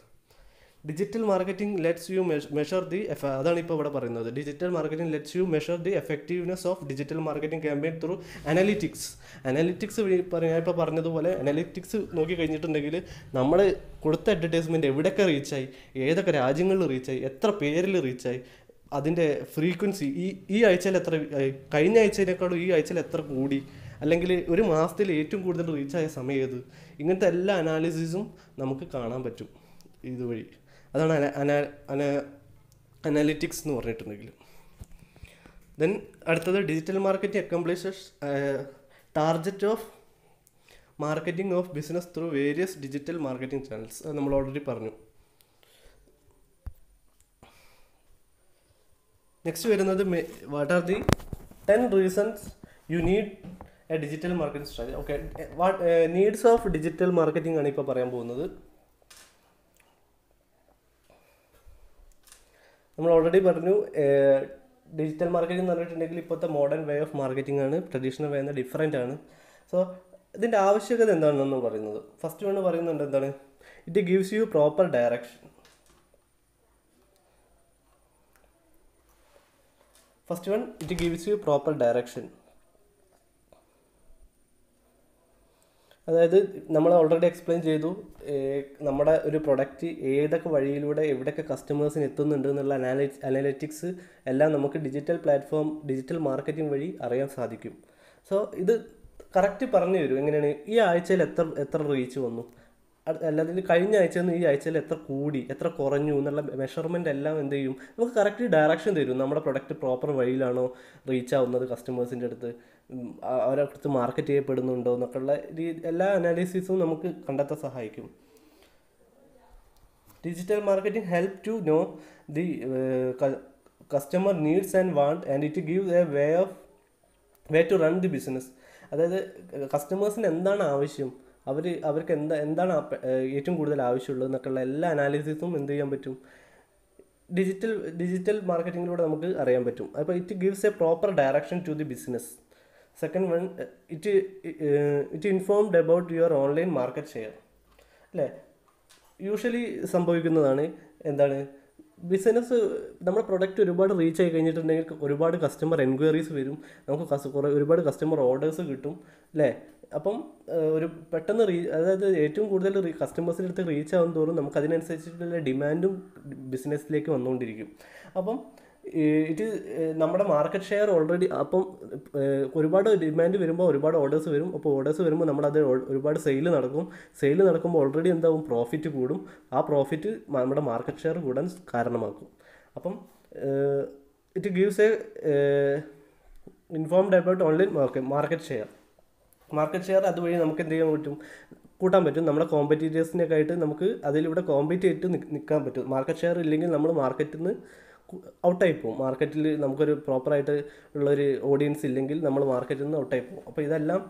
Digital marketing lets you measure the അതാണ് ഇപ്പോൾ ഇവിടെ പറയുന്നത്. Digital marketing lets you measure the effectiveness of digital marketing campaign through analytics. Analytics ഞാൻ ഇപ്പോൾ പറഞ്ഞതുപോലെ അനാലിറ്റിക്സ് നോക്കി കഴിഞ്ഞിട്ടുണ്ടെങ്കിൽ നമ്മൾ കൊടുത്ത അഡ്വർടൈസ്മെൻറ്റ് എവിടെയൊക്കെ റീച്ചായി, ഏതൊക്കെ രാജ്യങ്ങളിൽ റീച്ചായി, എത്ര പേരിൽ റീച്ചായി, അതിൻ്റെ ഫ്രീക്വൻസി ഈ ആഴ്ചയിൽ എത്ര, കഴിഞ്ഞ ആഴ്ചയിനേക്കാളും ഈ ആഴ്ചയിൽ എത്ര കൂടി, അല്ലെങ്കിൽ ഒരു മാസത്തിൽ ഏറ്റവും കൂടുതൽ റീച്ചായ സമയം ഏത്, ഇങ്ങനത്തെ എല്ലാ അനാലിസിസും നമുക്ക് കാണാൻ പറ്റും ഇതുവഴി. അതാണ് അനാലിറ്റിക്സ് എന്ന് പറഞ്ഞിട്ടുണ്ടെങ്കിൽ. ദെൻ അടുത്തത് digital marketing accomplishes target of marketing of business through various digital marketing channels. അത് നമ്മൾ ഓൾറെഡി പറഞ്ഞു. നെക്സ്റ്റ് വരുന്നത് what are the 10 reasons you need a digital marketing strategy. Okay, needs of digital marketing ആണ് ഇപ്പോൾ പറയാൻ പോകുന്നത്. നമ്മൾ ഓൾറെഡി പറഞ്ഞു ഡിജിറ്റൽ മാർക്കറ്റിംഗ് എന്ന് പറഞ്ഞിട്ടുണ്ടെങ്കിൽ ഇപ്പോഴത്തെ മോഡേൺ വേ ഓഫ് മാർക്കറ്റിംഗ് ആണ്, ട്രഡീഷണൽ വേ എന്ന് ഡിഫറെൻ്റ് ആണ്. സോ ഇതിൻ്റെ ആവശ്യകത എന്താണെന്ന് പറയുന്നത്, ഫസ്റ്റ് വൺ പറയുന്നുണ്ട് എന്താണ്, it gives you proper direction. First one, it gives you proper direction. അതായത് നമ്മൾ ഓൾറെഡി എക്സ്പ്ലെയിൻ ചെയ്തു, നമ്മുടെ ഒരു പ്രൊഡക്റ്റ് ഏതൊക്കെ വഴിയിലൂടെ എവിടെയൊക്കെ കസ്റ്റമേഴ്സിന് എത്തുന്നുണ്ട് എന്നുള്ള അനാലിറ്റിക്സ് എല്ലാം നമുക്ക് ഡിജിറ്റൽ മാർക്കറ്റിംഗ് വഴി അറിയാൻ സാധിക്കും. സോ ഇത് കറക്റ്റ് പറഞ്ഞു തരും എങ്ങനെയാണ് ഈ ആഴ്ചയിൽ എത്ര റീച്ച് വന്നു, അല്ലാതെ കഴിഞ്ഞ ആഴ്ചയിൽ നിന്ന് ഈ ആഴ്ചയിൽ എത്ര കൂടി, എത്ര കുറഞ്ഞു എന്നുള്ള മെഷർമെൻ്റ് എല്ലാം എന്ത് ചെയ്യും, നമുക്ക് കറക്റ്റ് ഡയറക്ഷൻ തരും. നമ്മുടെ പ്രൊഡക്റ്റ് പ്രോപ്പർ വഴിയിലാണോ റീച്ച് ആവുന്നത്, കസ്റ്റമേഴ്സിൻ്റെ അടുത്ത് അവരുടെ അടുത്ത് മാർക്കറ്റ് ചെയ്യപ്പെടുന്നുണ്ടോ എന്നൊക്കെയുള്ള എല്ലാ അനാലിസിസും നമുക്ക് കണ്ടെത്താൻ സഹായിക്കും. Digital marketing help to know the customer needs and want and it gives a way to run the business. അതായത് കസ്റ്റമേഴ്സിന് എന്താണ് ആവശ്യം, അവർക്ക് എന്താണ് ഏറ്റവും കൂടുതൽ ആവശ്യമുള്ളത് എന്നൊക്കെയുള്ള എല്ലാ അനാലിസിസും എന്ത് ചെയ്യാൻ പറ്റും, ഡിജിറ്റൽ മാർക്കറ്റിങ്ങിലൂടെ നമുക്ക് അറിയാൻ പറ്റും. അപ്പോൾ it gives a proper direction to the business. Second one, it informed about your online market share. അല്ലേ, യൂഷ്വലി സംഭവിക്കുന്നതാണ് എന്താണ്, ബിസിനസ് നമ്മുടെ പ്രൊഡക്റ്റ് ഒരുപാട് റീച്ച് ആയി കഴിഞ്ഞിട്ടുണ്ടെങ്കിൽ ഒരുപാട് കസ്റ്റമർ എൻക്വയറീസ് വരും, നമുക്ക് ഒരുപാട് കസ്റ്റമർ ഓർഡേഴ്സ് കിട്ടും അല്ലേ. അപ്പം ഒരു പെട്ടെന്ന് അതായത് ഏറ്റവും കൂടുതൽ കസ്റ്റമേഴ്സിൻ്റെ അടുത്ത് റീച്ച് ആകും തോറും നമുക്ക് അതിനനുസരിച്ചിട്ടുള്ള ഡിമാൻഡും ബിസിനസ്സിലേക്ക് വന്നുകൊണ്ടിരിക്കും. അപ്പം നമ്മുടെ മാർക്കറ്റ് ഷെയർ ഓൾറെഡി, അപ്പം ഒരുപാട് ഡിമാൻഡ് വരുമ്പോൾ ഒരുപാട് ഓർഡേഴ്സ് വരും. അപ്പോൾ ഓർഡേഴ്സ് വരുമ്പോൾ നമ്മളത് ഒരുപാട് സെയിൽ നടക്കുമ്പോൾ ഓൾറെഡി എന്താവും, പ്രോഫിറ്റ് കൂടും. ആ പ്രോഫിറ്റ് നമ്മുടെ മാർക്കറ്റ് ഷെയർ കൂടാൻ കാരണമാക്കും. അപ്പം it gives A informed about online market share. അതുവഴി നമുക്ക് എന്ത് ചെയ്യാൻ പറ്റും, കൂട്ടാൻ പറ്റും. നമ്മുടെ കോമ്പറ്റീറ്റേഴ്സിനൊക്കെ ആയിട്ട് നമുക്ക് അതിലൂടെ കോമ്പീറ്റ് ചെയ്തിട്ട് നിൽക്കാൻ പറ്റും. മാർക്കറ്റ് ഷെയർ ഇല്ലെങ്കിൽ നമ്മൾ മാർക്കറ്റിൽ നിന്ന് ഔട്ടായി പോകും. മാർക്കറ്റിൽ നമുക്കൊരു പ്രോപ്പറായിട്ട് ഉള്ളൊരു ഓഡിയൻസ് ഇല്ലെങ്കിൽ നമ്മൾ മാർക്കറ്റിൽ നിന്ന് ഔട്ടായി പോകും. അപ്പോൾ ഇതെല്ലാം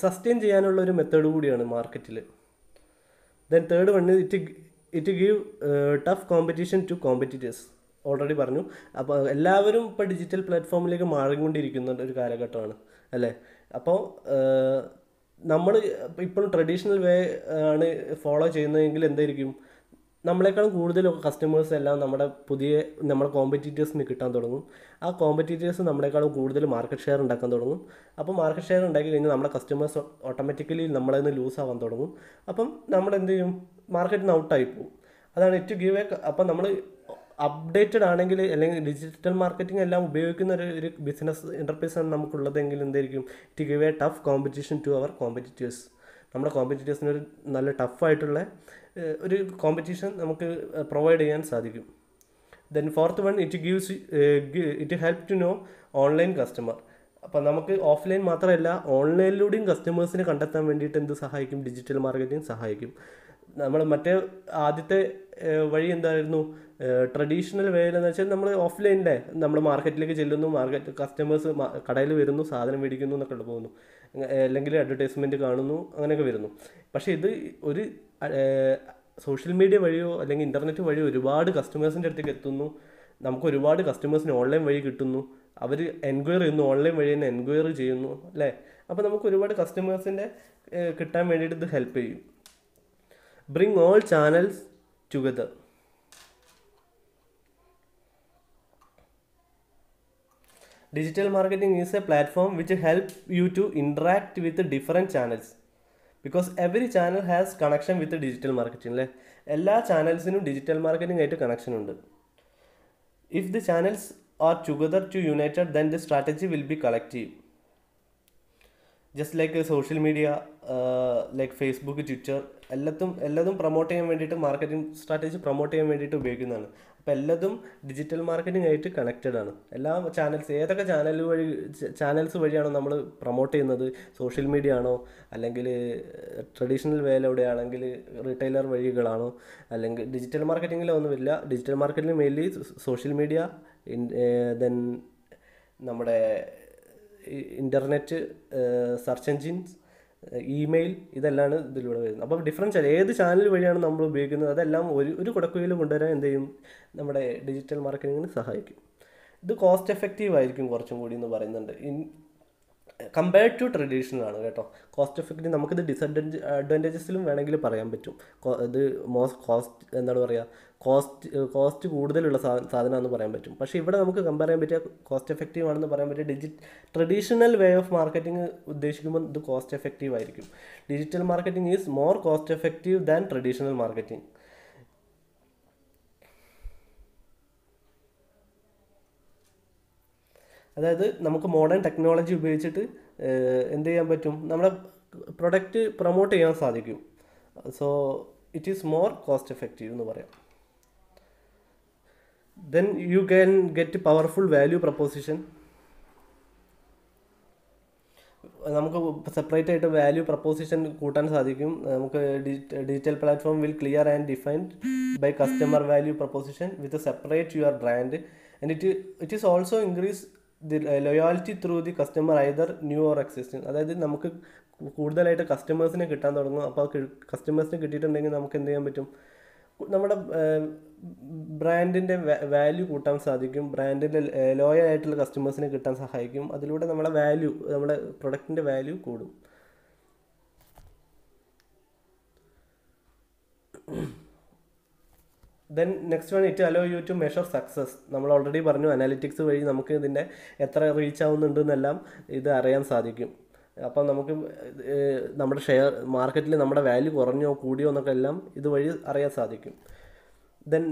സസ്റ്റെയിൻ ചെയ്യാനുള്ളൊരു മെത്തേഡ് കൂടിയാണ് മാർക്കറ്റിൽ. Then third one, it give tough competition to competitors. Already പറഞ്ഞു. അപ്പോൾ എല്ലാവരും ഇപ്പോൾ ഡിജിറ്റൽ പ്ലാറ്റ്ഫോമിലേക്ക് മാറിക്കൊണ്ടിരിക്കുന്ന ഒരു കാലഘട്ടമാണ് അല്ലേ. അപ്പോൾ നമ്മൾ ഇപ്പോഴും ട്രഡീഷണൽ വേ ആണ് ഫോളോ ചെയ്യുന്നതെങ്കിൽ എന്തായിരിക്കും, നമ്മളെക്കാളും കൂടുതൽ കസ്റ്റമേഴ്സ് എല്ലാം നമ്മുടെ കോമ്പറ്റീറ്റേഴ്സിന് കിട്ടാൻ തുടങ്ങും. ആ കോമ്പറ്റീറ്റേഴ്സ് നമ്മളെക്കാളും കൂടുതൽ മാർക്കറ്റ് ഷെയർ ഉണ്ടാക്കാൻ തുടങ്ങും. അപ്പോൾ മാർക്കറ്റ് ഷെയർ ഉണ്ടാക്കി കഴിഞ്ഞാൽ നമ്മുടെ കസ്റ്റമേഴ്സ് ഓട്ടോമാറ്റിക്കലി നമ്മളെ നിന്ന് ലൂസ് ആവാൻ തുടങ്ങും. അപ്പം നമ്മൾ എന്ത് ചെയ്യും, മാർക്കറ്റിന് ഔട്ടായി പോകും. അതാണ് ഇറ്റ് ഗീവ് എ. അപ്പം നമ്മൾ അപ്ഡേറ്റഡ് ആണെങ്കിൽ, അല്ലെങ്കിൽ ഡിജിറ്റൽ മാർക്കറ്റിംഗ് എല്ലാം ഉപയോഗിക്കുന്ന ഒരു ബിസിനസ് എൻ്റർപ്രൈസ് ആണ് നമുക്കുള്ളതെങ്കിൽ എന്തായിരിക്കും, it give a tough competition to our competitors. നമ്മുടെ കോമ്പറ്റീറ്റേഴ്സിന് ഒരു നല്ല ടഫായിട്ടുള്ള ഒരു കോമ്പറ്റീഷൻ നമുക്ക് പ്രൊവൈഡ് ചെയ്യാൻ സാധിക്കും. Then fourth one, it help to know online customer. അപ്പം നമുക്ക് ഓഫ്ലൈൻ മാത്രമല്ല ഓൺലൈനിലൂടെയും കസ്റ്റമേഴ്സിനെ കണ്ടെത്താൻ വേണ്ടിയിട്ട് എന്ത് സഹായിക്കും, ഡിജിറ്റൽ മാർക്കറ്റിംഗ് സഹായിക്കും. നമ്മൾ മറ്റേ ആദ്യത്തെ വഴി എന്തായിരുന്നു, ട്രഡീഷണൽ വേയിലെന്ന് വെച്ചാൽ നമ്മൾ ഓഫ്ലൈനിലെ നമ്മൾ മാർക്കറ്റിലേക്ക് ചെല്ലുന്നു, മാർക്കറ്റ് കസ്റ്റമേഴ്സ് കടയിൽ വരുന്നു, സാധനം മേടിക്കുന്നു എന്നൊക്കെ പോകുന്നു, അല്ലെങ്കിൽ അഡ്വർടൈസ്മെൻറ്റ് കാണുന്നു, അങ്ങനെയൊക്കെ വരുന്നു. പക്ഷേ ഇത് ഒരു സോഷ്യൽ മീഡിയ വഴിയോ അല്ലെങ്കിൽ ഇൻ്റർനെറ്റ് വഴിയോ ഒരുപാട് കസ്റ്റമേഴ്സിൻ്റെ അടുത്തേക്ക് എത്തുന്നു. നമുക്ക് ഒരുപാട് കസ്റ്റമേഴ്സിന് ഓൺലൈൻ വഴി കിട്ടുന്നു. അവർ എൻക്വയറി ചെയ്യുന്നു, ഓൺലൈൻ വഴി തന്നെ എൻക്വയറി ചെയ്യുന്നു അല്ലേ. അപ്പോൾ നമുക്ക് ഒരുപാട് കസ്റ്റമേഴ്സിൻ്റെ കിട്ടാൻ വേണ്ടിയിട്ട് ഇത് ഹെൽപ്പ് ചെയ്യും. Bring all channels together. Digital marketing is a platform which helps you to interact with the different channels. Because every channel has connection with digital marketing അല്ലേ. എല്ലാ ചാനൽസിനും ഡിജിറ്റൽ മാർക്കറ്റിംഗ് ആയിട്ട് കണക്ഷൻ ഉണ്ട്. If the channels are together to united then the strategy will be collective. Just like social media, like Facebook, Twitter, എല്ലാതും promote ചെയ്യാൻ വേണ്ടിയിട്ട്, marketing strategy promote ചെയ്യാൻ വേണ്ടിയിട്ട് ഉപയോഗിക്കുന്നതാണ്. അപ്പോൾ എല്ലാതും ഡിജിറ്റൽ മാർക്കറ്റിംഗ് ആയിട്ട് കണക്റ്റഡ് ആണ്. എല്ലാ ഏതൊക്കെ ചാനൽസ് വഴിയാണോ നമ്മൾ പ്രൊമോട്ട് ചെയ്യുന്നത്, സോഷ്യൽ മീഡിയ ആണോ, അല്ലെങ്കിൽ ട്രഡീഷണൽ വേയിലൂടെ ആണെങ്കിൽ റീറ്റെയിലർ വഴികളാണോ, അല്ലെങ്കിൽ ഡിജിറ്റൽ മാർക്കറ്റിങ്ങിലൊന്നുമില്ല. Digital marketing mainly social media, then നമ്മുടെ ഇൻ്റർനെറ്റ്, സെർച്ച് എൻജിൻസ്, ഇമെയിൽ, ഇതെല്ലാം ഇതിലൂടെ വരുന്നത്. അപ്പോൾ ഡിഫറൻസ് ഏത് ചാനൽ വഴിയാണ് നമ്മൾ ഉപയോഗിക്കുന്നത് അതെല്ലാം ഒരു കുടക്കീഴിൽ കൊണ്ടുവരാൻ എന്ത് ചെയ്യും, നമ്മുടെ ഡിജിറ്റൽ മാർക്കറ്റിങ്ങിന് സഹായിക്കും. ഇത് കോസ്റ്റ് എഫക്റ്റീവ് ആയിരിക്കും കുറച്ചും കൂടി എന്ന് പറയുന്നുണ്ട്. കമ്പയർഡ് ടു ട്രഡീഷണൽ ആണ് കേട്ടോ. കോസ്റ്റ് എഫക്റ്റീവ് നമുക്കിത് അഡ്വാൻറ്റേജസിലും വേണമെങ്കിൽ പറയാൻ പറ്റും. ഇത് എന്താണ് പറയുക, കോസ്റ്റ് കൂടുതലുള്ള സാധനമാണെന്ന് പറയാൻ പറ്റും. പക്ഷേ ഇവിടെ നമുക്ക് കമ്പയർ ചെയ്യാൻ പറ്റിയ കോസ്റ്റ് എഫക്റ്റീവ് ആണെന്ന് പറയാൻ പറ്റിയ ട്രഡീഷണൽ വേ ഓഫ് മാർക്കറ്റിംഗ് ഉദ്ദേശിക്കുമ്പോൾ ഇത് കോസ്റ്റ് എഫക്റ്റീവ് ആയിരിക്കും. Digital marketing is more cost effective than traditional marketing. അതായത് നമുക്ക് മോഡേൺ ടെക്നോളജി ഉപയോഗിച്ചിട്ട് എന്ത് ചെയ്യാൻ പറ്റും, നമ്മുടെ പ്രൊഡക്റ്റ് പ്രൊമോട്ട് ചെയ്യാൻ സാധിക്കും. So it is more cost effective എന്ന് പറയാം. Then you can get powerful value proposition. നമുക്ക് സെപ്പറേറ്റ് ആയിട്ട് വാല്യൂ പ്രപ്പോസിഷൻ കൂട്ടാൻ സാധിക്കും. നമുക്ക് digital platform will clear and defined by customer value proposition with separate your brand and it is also increase the loyalty through the customer either new or existing. അതായത് നമുക്ക് കൂടുതലായിട്ട് കസ്റ്റമേഴ്സിനെ കിട്ടാൻ തുടങ്ങും. അപ്പോൾ കസ്റ്റമേഴ്സിനെ കിട്ടിയിട്ടുണ്ടെങ്കിൽ നമുക്ക് എന്ത് ചെയ്യാൻ പറ്റും, നമ്മുടെ ബ്രാൻഡിൻ്റെ വാല്യൂ കൂട്ടാൻ സാധിക്കും. ബ്രാൻഡിൻ്റെ ലോയൽ ആയിട്ടുള്ള കസ്റ്റമേഴ്സിനെ കിട്ടാൻ സഹായിക്കും. അതിലൂടെ നമ്മുടെ പ്രൊഡക്റ്റിൻ്റെ വാല്യൂ കൂടും. Then next one, it allow you to measure success. നമ്മൾ ഓൾറെഡി പറഞ്ഞു, അനാലിറ്റിക്സ് വഴി നമുക്ക് ഇതിൻ്റെ എത്ര റീച്ച് ആവുന്നുണ്ട് എന്നെല്ലാം ഇത് അറിയാൻ സാധിക്കും. അപ്പം നമുക്ക് നമ്മുടെ മാർക്കറ്റിൽ നമ്മുടെ വാല്യൂ കുറഞ്ഞോ കൂടിയോ എന്നൊക്കെ എല്ലാം ഇതുവഴി അറിയാൻ സാധിക്കും. Then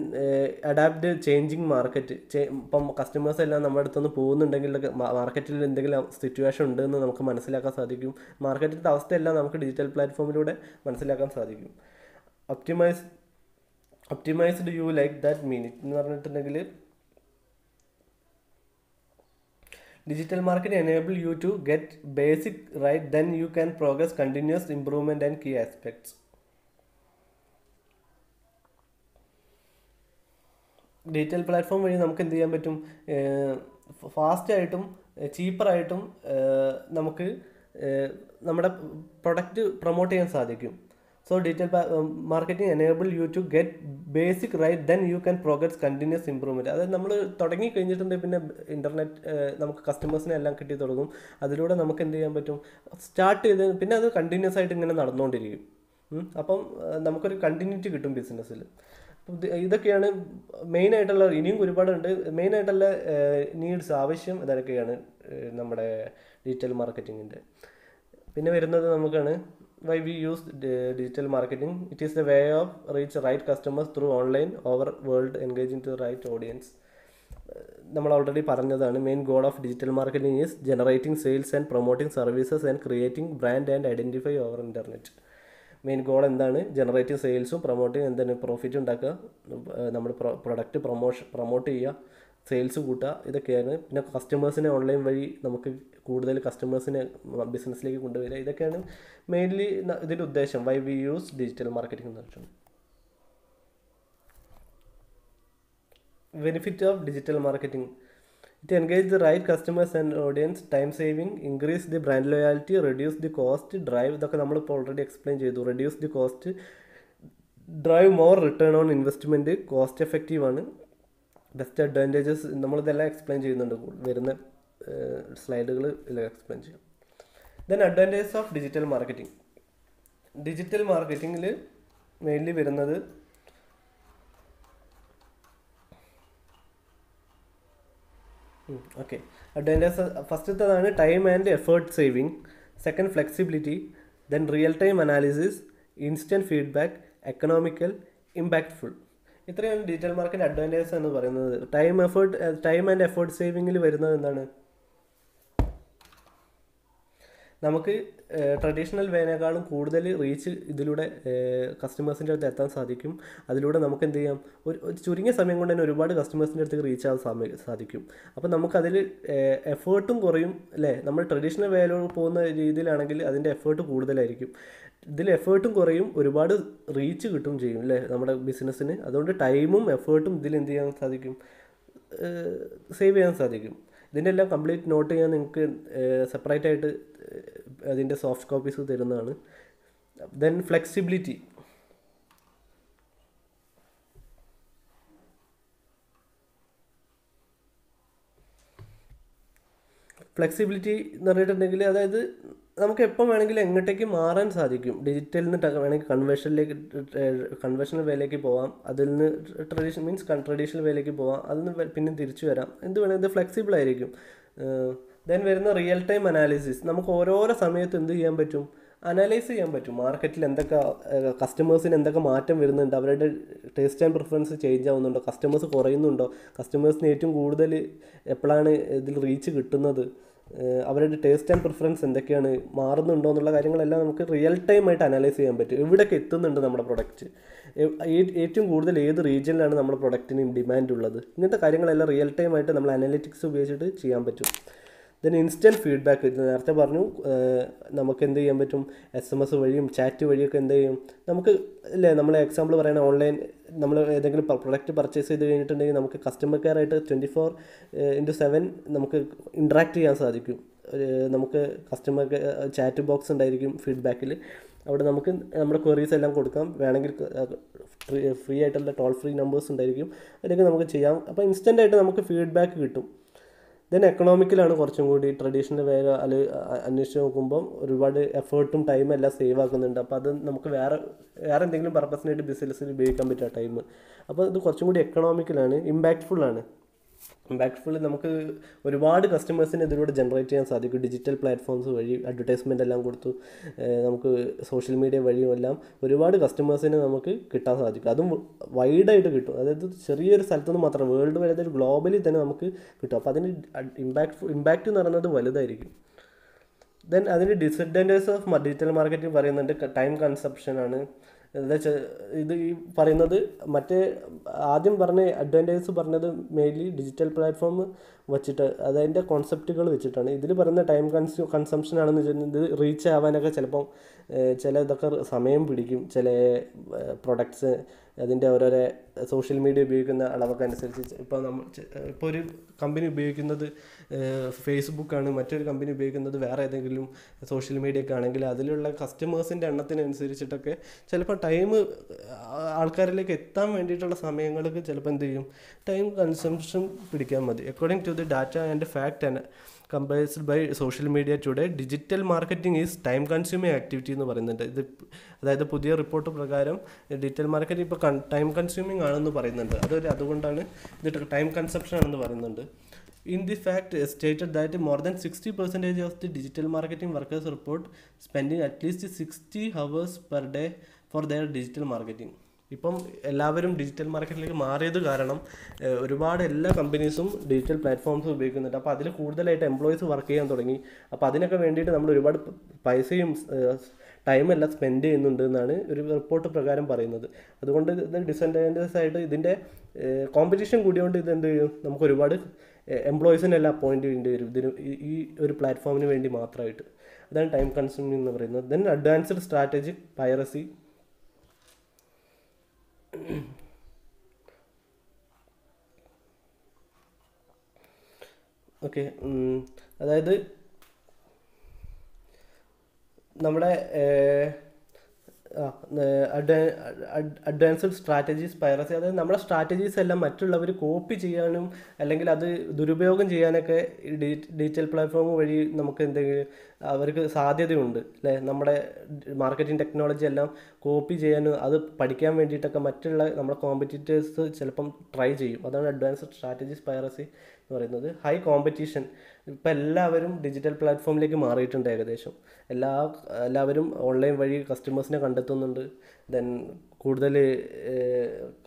adapt changing market. ഇപ്പം കസ്റ്റമേഴ്സ് എല്ലാം നമ്മുടെ അടുത്തുനിന്ന് പോകുന്നുണ്ടെങ്കിൽ മാർക്കറ്റിൽ എന്തെങ്കിലും സിറ്റുവേഷൻ ഉണ്ടെന്ന് നമുക്ക് മനസ്സിലാക്കാൻ സാധിക്കും. മാർക്കറ്റിൻ്റെ അവസ്ഥയെല്ലാം നമുക്ക് ഡിജിറ്റൽ പ്ലാറ്റ്ഫോമിലൂടെ മനസ്സിലാക്കാൻ സാധിക്കും. Optimized you like that mean it എന്ന് പറഞ്ഞിട്ടുണ്ടെങ്കിൽ, digital marketing enable you to get basic right, then you can progress continuous improvement and key aspects. Digital platform വഴി നമുക്ക് എന്ത് ചെയ്യാൻ പറ്റും, ഫാസ്റ്റായിട്ടും ചീപ്പറായിട്ടും നമുക്ക് നമ്മുടെ പ്രൊഡക്റ്റ് പ്രൊമോട്ട് ചെയ്യാൻ സാധിക്കും. So digital marketing enable you to get basic right, then you can progress continuous improvement. അതായത് നമ്മൾ തുടങ്ങി കഴിഞ്ഞിട്ടുണ്ടെങ്കിൽ പിന്നെ ഇൻ്റർനെറ്റ് നമുക്ക് കസ്റ്റമേഴ്സിനെ എല്ലാം കിട്ടി തുടങ്ങും. അതിലൂടെ നമുക്ക് എന്ത് ചെയ്യാൻ പറ്റും, സ്റ്റാർട്ട് ചെയ്ത് പിന്നെ അത് കണ്ടിന്യൂസ് ആയിട്ട് ഇങ്ങനെ നടന്നുകൊണ്ടിരിക്കും. അപ്പം നമുക്കൊരു കണ്ടിന്യൂറ്റി കിട്ടും ബിസിനസ്സിൽ. ഇതൊക്കെയാണ് മെയിനായിട്ടുള്ള, ഇനിയും ഒരുപാടുണ്ട് മെയിനായിട്ടുള്ള നീഡ്സ്, ആവശ്യം ഇതൊക്കെയാണ് നമ്മുടെ ഡിജിറ്റൽ മാർക്കറ്റിങ്ങിൻ്റെ. പിന്നെ വരുന്നത് നമുക്കാണ് why we use digital marketing. It is the way of reach right customers through online over world, engaging to the right audience. നമ്മൾ ഓൾറെഡി പറഞ്ഞതാണ്, main goal of digital marketing is generating sales and promoting services and creating brand and identify over internet. Main goal എന്താണ്, generating സെയിൽസും promoting, എന്താണ് profit ഉണ്ടാക്കുക, നമ്മുടെ product promote ചെയ്യുക, sales കൂട്ടുക, ഇതൊക്കെയാണ്. പിന്നെ കസ്റ്റമേഴ്സിനെ ഓൺലൈൻ വഴി നമുക്ക് കൂടുതൽ കസ്റ്റമേഴ്സിനെ ബിസിനസ്സിലേക്ക് കൊണ്ടുവരിക. ഇതൊക്കെയാണ് മെയിൻലി ഇതിൻ്റെ ഉദ്ദേശം. Why we use digital marketing എന്ന് പറഞ്ഞിട്ടുണ്ട്. Benefit of digital marketing: it engage the right customers and audience, time saving, increase the brand loyalty, reduce the cost, drive, ഇതൊക്കെ നമ്മളിപ്പോൾ ഓൾറെഡി എക്സ്പ്ലെയിൻ ചെയ്തു. reduce the cost, drive more return on investment, cost effective ആണ്. Best advantages നമ്മളിതെല്ലാം explain ചെയ്യുന്നുണ്ട്, വരുന്ന സ്ലൈഡുകൾ എല്ലാം explain ചെയ്യാം. Then advantages of digital marketing. Digital മാർക്കറ്റിങ്ങിൽ മെയിൻലി വരുന്നത് ഓക്കെ അഡ്വാൻറ്റേജസ്. ഫസ്റ്റത്തേതാണ് time and effort saving, second flexibility, then real time analysis, instant feedback, economical, impactful. ഇത്രയാണ് ഡിജിറ്റൽ മാർക്കറ്റ് അഡ്വാൻറ്റേജസ് എന്ന് പറയുന്നത്. ടൈം ആൻഡ് എഫേർട്ട് സേവിങ്ങിൽ വരുന്നത് എന്താണ്? നമുക്ക് ട്രഡീഷണൽ വേനേക്കാളും കൂടുതൽ റീച്ച് ഇതിലൂടെ കസ്റ്റമേഴ്സിൻ്റെ അടുത്ത് എത്താൻ സാധിക്കും. അതിലൂടെ നമുക്ക് എന്ത് ചെയ്യാം, ഒരു ചുരുങ്ങിയ സമയം കൊണ്ട് തന്നെ ഒരുപാട് കസ്റ്റമേഴ്സിൻ്റെ അടുത്തേക്ക് റീച്ച് ആവാൻ സാധിക്കും. അപ്പോൾ നമുക്കതിൽ എഫേർട്ടും കുറയും അല്ലേ. നമ്മൾ ട്രഡീഷണൽ വേയിലൂടെ പോകുന്ന രീതിയിലാണെങ്കിൽ അതിൻ്റെ എഫേർട്ട് കൂടുതലായിരിക്കും. ഇതിൽ എഫേർട്ടും കുറയും, ഒരുപാട് റീച്ച് കിട്ടും ചെയ്യും അല്ലേ നമ്മുടെ ബിസിനസ്സിന്. അതുകൊണ്ട് ടൈമും എഫേർട്ടും ഇതിൽ എന്ത് ചെയ്യാൻ സാധിക്കും, സേവ് ചെയ്യാൻ സാധിക്കും. ഇതിൻ്റെ എല്ലാം കംപ്ലീറ്റ് നോട്ട് ചെയ്യാൻ നിങ്ങൾക്ക് സെപ്പറേറ്റ് ആയിട്ട് അതിൻ്റെ സോഫ്റ്റ് കോപ്പീസ് തരുന്നതാണ്. Then flexibility. ഫ്ലെക്സിബിലിറ്റി എന്ന് പറഞ്ഞിട്ടുണ്ടെങ്കിൽ അതായത് നമുക്ക് എപ്പം വേണമെങ്കിലും എങ്ങോട്ടേക്ക് മാറാൻ സാധിക്കും. ഡിജിറ്റലിൽ നിന്ന് വേണമെങ്കിൽ കൺവെൻഷണൽ വേയിലേക്ക് പോവാം, അതിൽ നിന്ന് ട്രഡീഷണൽ വേയിലേക്ക് പോവാം, അതിൽ നിന്ന് പിന്നെ തിരിച്ചു വരാം, എന്ത് വേണമെങ്കിൽ ഇത് ഫ്ലെക്സിബിൾ ആയിരിക്കും. ദെൻ വരുന്ന റിയൽ ടൈം അനാലിസിസ്. നമുക്ക് ഓരോരോ സമയത്ത് എന്ത് ചെയ്യാൻ പറ്റും, അനലൈസ് ചെയ്യാൻ പറ്റും. മാർക്കറ്റിൽ എന്തൊക്കെ കസ്റ്റമേഴ്സിന് എന്തൊക്കെ മാറ്റം വരുന്നുണ്ട്, അവരുടെ ടേസ്റ്റ് ആൻഡ് പ്രിഫറൻസ് ചേഞ്ച് ആവുന്നുണ്ടോ, കസ്റ്റമേഴ്സ് കുറയുന്നുണ്ടോ, കസ്റ്റമേഴ്സിന് ഏറ്റവും കൂടുതൽ എപ്പോഴാണ് ഇതിൽ റീച്ച് കിട്ടുന്നത്, അവരുടെ ടേസ്റ്റ് ആൻഡ് പ്രിഫറൻസ് എന്തൊക്കെയാണ്, മാറുന്നുണ്ടോ എന്നുള്ള കാര്യങ്ങളെല്ലാം നമുക്ക് റിയൽ ടൈം ആയിട്ട് അനലൈസ് ചെയ്യാൻ പറ്റും. എവിടെയൊക്കെ എത്തുന്നുണ്ട് നമ്മുടെ പ്രൊഡക്റ്റ്, ഏറ്റവും കൂടുതൽ ഏത് റീജിയനിലാണ് നമ്മുടെ പ്രൊഡക്റ്റിന് ഡിമാൻഡ് ഉള്ളത്, ഇങ്ങനത്തെ കാര്യങ്ങളെല്ലാം റിയൽ ടൈം ആയിട്ട് നമ്മൾ അനലിറ്റിക്സ് ഉപയോഗിച്ചിട്ട് ചെയ്യാൻ പറ്റും. Then instant feedback. നേരത്തെ പറഞ്ഞു നമുക്ക് എന്ത് ചെയ്യാൻ പറ്റും, SMS വഴിയും ചാറ്റ് വഴിയൊക്കെ എന്ത് ചെയ്യും നമുക്ക് അല്ലേ. നമ്മൾ എക്സാമ്പിൾ പറയുന്ന ഓൺലൈൻ നമ്മൾ ഏതെങ്കിലും പ്രൊഡക്റ്റ് പർച്ചേസ് ചെയ്ത് കഴിഞ്ഞിട്ടുണ്ടെങ്കിൽ നമുക്ക് കസ്റ്റമർ കെയർ ആയിട്ട് 24/7 നമുക്ക് ഇൻട്രാക്ട് ചെയ്യാൻ സാധിക്കും. നമുക്ക് കസ്റ്റമർ ചാറ്റ് ബോക്സ് ഉണ്ടായിരിക്കും ഫീഡ്ബാക്കിൽ. അവിടെ നമുക്ക് നമ്മുടെ ക്വറീസ് എല്ലാം കൊടുക്കാം. വേണമെങ്കിൽ ഫ്രീ ആയിട്ടുള്ള ടോൾ ഫ്രീ നമ്പേഴ്സ് ഉണ്ടായിരിക്കും, അതിലൊക്കെ നമുക്ക് ചെയ്യാം. അപ്പോൾ ഇൻസ്റ്റൻ്റ് ആയിട്ട് നമുക്ക് ഫീഡ്ബാക്ക് കിട്ടും. ദെൻ എക്കണോമിക്കലാണ് കുറച്ചും കൂടി ട്രഡീഷണൽ വേല അന്വേഷിച്ച് നോക്കുമ്പോൾ ഒരുപാട് എഫേർട്ടും ടൈമും എല്ലാം സേവ് ആക്കുന്നുണ്ട്. അപ്പോൾ അത് നമുക്ക് വേറെ എന്തെങ്കിലും പർപ്പസിനായിട്ട് ബിസിനസ്സിൽ ഉപയോഗിക്കാൻ പറ്റുക ടൈം. അപ്പോൾ ഇത് കുറച്ചും കൂടി എക്കണോമിക്കലാണ്, ഇമ്പാക്റ്റ്ഫുള്ളാണ്. ഇമ്പാക്റ്റ്ഫുൾ നമുക്ക് ഒരുപാട് കസ്റ്റമേഴ്സിനെ ഇതിലൂടെ ജനറേറ്റ് ചെയ്യാൻ സാധിക്കും. ഡിജിറ്റൽ പ്ലാറ്റ്ഫോംസ് വഴി അഡ്വർടൈസ്മെൻ്റ് എല്ലാം കൊടുത്തു നമുക്ക് സോഷ്യൽ മീഡിയ വഴിയും എല്ലാം ഒരുപാട് കസ്റ്റമേഴ്സിനെ നമുക്ക് കിട്ടാൻ സാധിക്കും. അതും വൈഡായിട്ട് കിട്ടും. അതായത് ചെറിയൊരു സ്ഥലത്തുനിന്ന് മാത്രം വേൾഡ് വൈഡ് ഗ്ലോബലി തന്നെ നമുക്ക് കിട്ടും. അപ്പോൾ അതിന് ഇമ്പാക്റ്റ് എന്ന് പറയുന്നത് വലുതായിരിക്കും. ദെൻ അതിൻ്റെ ഡിസഡ്വാൻറ്റേജസ് ഓഫ് ഡിജിറ്റൽ മാർക്കറ്റിംഗ് പറയുന്നുണ്ട്. ടൈം കൺസപ്ഷനാണ്. എന്താ വെച്ചാൽ ഇത് ഈ പറയുന്നത് മറ്റേ ആദ്യം പറഞ്ഞ അഡ്വാൻറ്റേജസ് പറഞ്ഞത് മെയിൻലി ഡിജിറ്റൽ പ്ലാറ്റ്ഫോം വച്ചിട്ട് അതിൻ്റെ കോൺസെപ്റ്റുകൾ വെച്ചിട്ടാണ്. ഇതിൽ പറയുന്ന ടൈം കൺസംഷൻ ആണെന്ന് വെച്ചിട്ടുണ്ടെങ്കിൽ ഇത് റീച്ച് ആവാനൊക്കെ ചിലപ്പം ചില ഇതൊക്കെ സമയം പിടിക്കും. ചില പ്രൊഡക്ട്സ് അതിൻ്റെ ഓരോരോ സോഷ്യൽ മീഡിയ ഉപയോഗിക്കുന്ന അളവൊക്കെ അനുസരിച്ച് ഇപ്പോൾ ഒരു കമ്പനി ഉപയോഗിക്കുന്നത് ഫേസ്ബുക്കാണ്, മറ്റൊരു കമ്പനി ഉപയോഗിക്കുന്നത് വേറെ ഏതെങ്കിലും സോഷ്യൽ മീഡിയ ഒക്കെ ആണെങ്കിൽ അതിലുള്ള കസ്റ്റമേഴ്സിൻ്റെ എണ്ണത്തിനനുസരിച്ചിട്ടൊക്കെ ചിലപ്പോൾ ടൈം ആൾക്കാരിലേക്ക് എത്താൻ വേണ്ടിയിട്ടുള്ള സമയങ്ങൾക്ക് ചിലപ്പോൾ എന്ത് ചെയ്യും, ടൈം കൺസംഷൻ പിടിക്കാൻ മതി. According to the data and fact and compared by social media today digital marketing is time consuming activity എന്ന് പറയുന്നുണ്ട്. ഇത് അതായത് പുതിയ റിപ്പോർട്ട് പ്രകാരം ഡിജിറ്റൽ മാർക്കറ്റിംഗ് ഇപ്പോൾ ടൈം കൺസ്യൂമിങ് ആണെന്ന് പറയുന്നുണ്ട്. അതുകൊണ്ടാണ് ഇത് ടൈം കൺസപ്ഷൻ ആണെന്ന് പറയുന്നുണ്ട്. In the fact stated that more than 60% of the digital marketing workers report spending at least 60 hours per day for their digital marketing. ഇപ്പം എല്ലാവരും ഡിജിറ്റൽ മാർക്കറ്റിലേക്ക് മാറിയത് കാരണം ഒരുപാട് എല്ലാ കമ്പനീസും ഡിജിറ്റൽ പ്ലാറ്റ്ഫോംസ് ഉപയോഗിക്കുന്നുണ്ട്. അപ്പോൾ അതിൽ കൂടുതലായിട്ട് എംപ്ലോയീസ് വർക്ക് ചെയ്യാൻ തുടങ്ങി. അപ്പോൾ അതിനൊക്കെ വേണ്ടിയിട്ട് നമ്മൾ ഒരുപാട് പൈസയും ടൈമെല്ലാം സ്പെൻഡ് ചെയ്യുന്നുണ്ട് എന്നാണ് ഒരു റിപ്പോർട്ട് പ്രകാരം പറയുന്നത്. അതുകൊണ്ട് ഇത് ഡിസഡ്വാൻറ്റേജസ് ആയിട്ട് ഇതിൻ്റെ കോമ്പറ്റീഷൻ കൂടിയോണ്ട് ഇത് എന്ത് ചെയ്യും, നമുക്ക് ഒരുപാട് എംപ്ലോയീസിനെല്ലാം അപ്പോയിൻറ്റ് ചെയ്യേണ്ടി വരും ഇതിന് ഈ ഒരു പ്ലാറ്റ്ഫോമിന് വേണ്ടി മാത്രമായിട്ട്. അതാണ് ടൈം കൺസ്യൂമിങ് എന്ന് പറയുന്നത്. Then advanced strategic piracy. Okay, അതായത് നമ്മുടെ അഡ്വാൻസ്ഡ് സ്ട്രാറ്റജീസ് പൈറസി, അതായത് നമ്മുടെ സ്ട്രാറ്റജീസ് എല്ലാം മറ്റുള്ളവർ കോപ്പി ചെയ്യാനും അല്ലെങ്കിൽ അത് ദുരുപയോഗം ചെയ്യാനൊക്കെ ഡിജിറ്റൽ പ്ലാറ്റ്ഫോം വഴി നമുക്ക് എന്തെങ്കിലും അവർക്ക് സാധ്യതയുണ്ട് അല്ലേ. നമ്മുടെ മാർക്കറ്റിംഗ് ടെക്നോളജി എല്ലാം കോപ്പി ചെയ്യാനും അത് പഠിക്കാൻ വേണ്ടിയിട്ടൊക്കെ മറ്റുള്ള നമ്മുടെ കോമ്പറ്റീറ്റേഴ്സ് ചിലപ്പം ട്രൈ ചെയ്യും. അതാണ് അഡ്വാൻസ്ഡ് സ്ട്രാറ്റജീസ് പൈറസി എന്ന് പറയുന്നത്. ഹൈ കോമ്പറ്റീഷൻ, ഇപ്പം എല്ലാവരും ഡിജിറ്റൽ പ്ലാറ്റ്ഫോമിലേക്ക് മാറിയിട്ടുണ്ട് ഏകദേശം. എല്ലാവരും ഓൺലൈൻ വഴി കസ്റ്റമേഴ്സിനെ കണ്ടെത്തുന്നുണ്ട്. ദെൻ കൂടുതൽ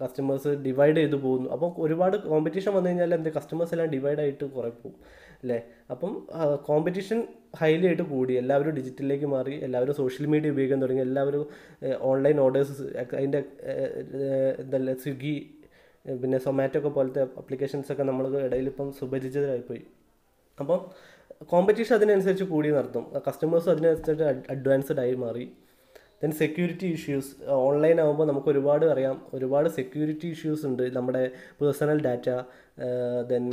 കസ്റ്റമേഴ്സ് ഡിവൈഡ് ചെയ്ത് പോകുന്നു. അപ്പം ഒരുപാട് കോമ്പറ്റീഷൻ വന്നു കഴിഞ്ഞാൽ എന്ത്, കസ്റ്റമേഴ്സ് എല്ലാം ഡിവൈഡ് ആയിട്ട് കുറേ പോകും അല്ലേ. അപ്പം കോമ്പറ്റീഷൻ ഹൈലി ആയിട്ട് കൂടി, എല്ലാവരും ഡിജിറ്റലിലേക്ക് മാറി, എല്ലാവരും സോഷ്യൽ മീഡിയ ഉപയോഗിക്കാൻ തുടങ്ങി, എല്ലാവരും ഓൺലൈൻ ഓർഡേഴ്സ് അതിൻ്റെ എന്തല്ല സ്വിഗ്ഗി പിന്നെ സൊമാറ്റോ ഒക്കെ പോലത്തെ അപ്ലിക്കേഷൻസൊക്കെ നമ്മൾക്ക് ഇടയിൽ ഇപ്പം സുപരിചിതരായിപ്പോയി. അപ്പം കോമ്പറ്റീഷൻ അതിനനുസരിച്ച് കൂടി നടത്തും, കസ്റ്റമേഴ്സും അതിനനുസരിച്ച് അഡ്വാൻസ്ഡ് ആയി മാറി. ദെൻ സെക്യൂരിറ്റി ഇഷ്യൂസ്, ഓൺലൈൻ ആകുമ്പോൾ നമുക്ക് ഒരുപാട് സെക്യൂരിറ്റി ഇഷ്യൂസ് ഉണ്ട്. നമ്മുടെ പേഴ്സണൽ ഡാറ്റ, ദെൻ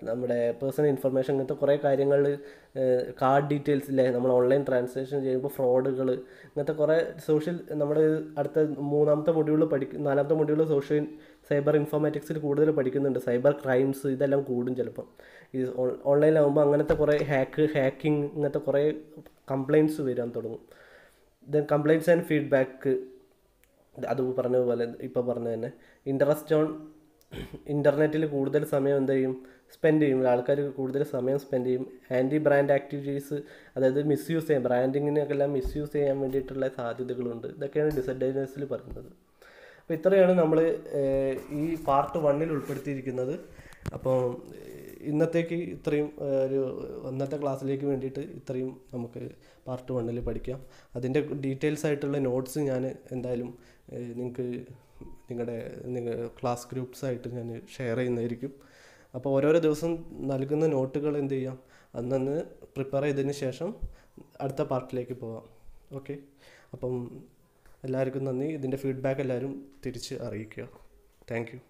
നമ്മുടെ പേഴ്സണൽ ഇൻഫർമേഷൻ, ഇങ്ങനത്തെ കുറേ കാര്യങ്ങൾ, കാർഡ് ഡീറ്റെയിൽസ് ഇല്ലേ, നമ്മൾ ഓൺലൈൻ ട്രാൻസാക്ഷൻ ചെയ്യുമ്പോൾ ഫ്രോഡുകൾ, ഇങ്ങനത്തെ കുറേ നമ്മുടെ അടുത്ത നാലാമത്തെ മൊഡ്യൂൾ സൈബർ ഇൻഫോർമാറ്റിക്സിൽ കൂടുതൽ പഠിക്കുന്നുണ്ട്. സൈബർ ക്രൈംസ് ഇതെല്ലാം കൂടും ചിലപ്പം ഈ ഓൺലൈനിലാകുമ്പോൾ. അങ്ങനത്തെ കുറേ ഹാക്കിംഗ് ഇങ്ങനത്തെ കുറേ കംപ്ലയിൻറ്റ്സ് വരാൻ തുടങ്ങും. ദെൻ കംപ്ലയിൻറ്റ്സ് ആൻഡ് ഫീഡ്ബാക്ക്, അത് പറഞ്ഞതുപോലെ ഇപ്പോൾ പറഞ്ഞ തന്നെ. ഇൻ്റർനെറ്റിൽ കൂടുതൽ സമയം സ്പെൻഡ് ചെയ്യും, ആൾക്കാർ കൂടുതൽ സമയം സ്പെൻഡ് ചെയ്യും. ആൻറ്റി ബ്രാൻഡ് ആക്ടിവിറ്റീസ്, അതായത് മിസ്യൂസ് ചെയ്യാൻ, ബ്രാൻഡിങ്ങിനൊക്കെല്ലാം മിസ്യൂസ് ചെയ്യാൻ വേണ്ടിയിട്ടുള്ള സാധ്യതകളുണ്ട്. ഇതൊക്കെയാണ് ഡിസഡ്വാൻറ്റേജസിൽ പറയുന്നത്. അപ്പോൾ ഇത്രയാണ് നമ്മൾ ഈ പാർട്ട് 1 ഉൾപ്പെടുത്തിയിരിക്കുന്നത്. അപ്പോൾ ഇന്നത്തേക്ക് ഇത്രയും ഇന്നത്തെ ക്ലാസ്സിലേക്ക് വേണ്ടിയിട്ട് ഇത്രയും നമുക്ക് പാർട്ട് 1 പഠിക്കാം. അതിൻ്റെ ഡീറ്റെയിൽസ് ആയിട്ടുള്ള നോട്ട്സ് ഞാൻ എന്തായാലും നിങ്ങൾക്ക് നിങ്ങളുടെ ക്ലാസ് ഗ്രൂപ്പ്സായിട്ട് ഞാൻ ഷെയർ ചെയ്യുന്നതായിരിക്കും. അപ്പോൾ ഓരോരോ ദിവസം നൽകുന്ന നോട്ടുകൾ എന്ത് ചെയ്യാം, അന്നന്ന് പ്രിപ്പയർ ചെയ്തതിന് ശേഷം അടുത്ത പാർട്ടിലേക്ക് പോകാം. ഓക്കെ, അപ്പം എല്ലാവർക്കും നന്ദി. ഇതിൻ്റെ ഫീഡ്ബാക്ക് എല്ലാവരും തിരിച്ച് അറിയിക്കുക. Thank you.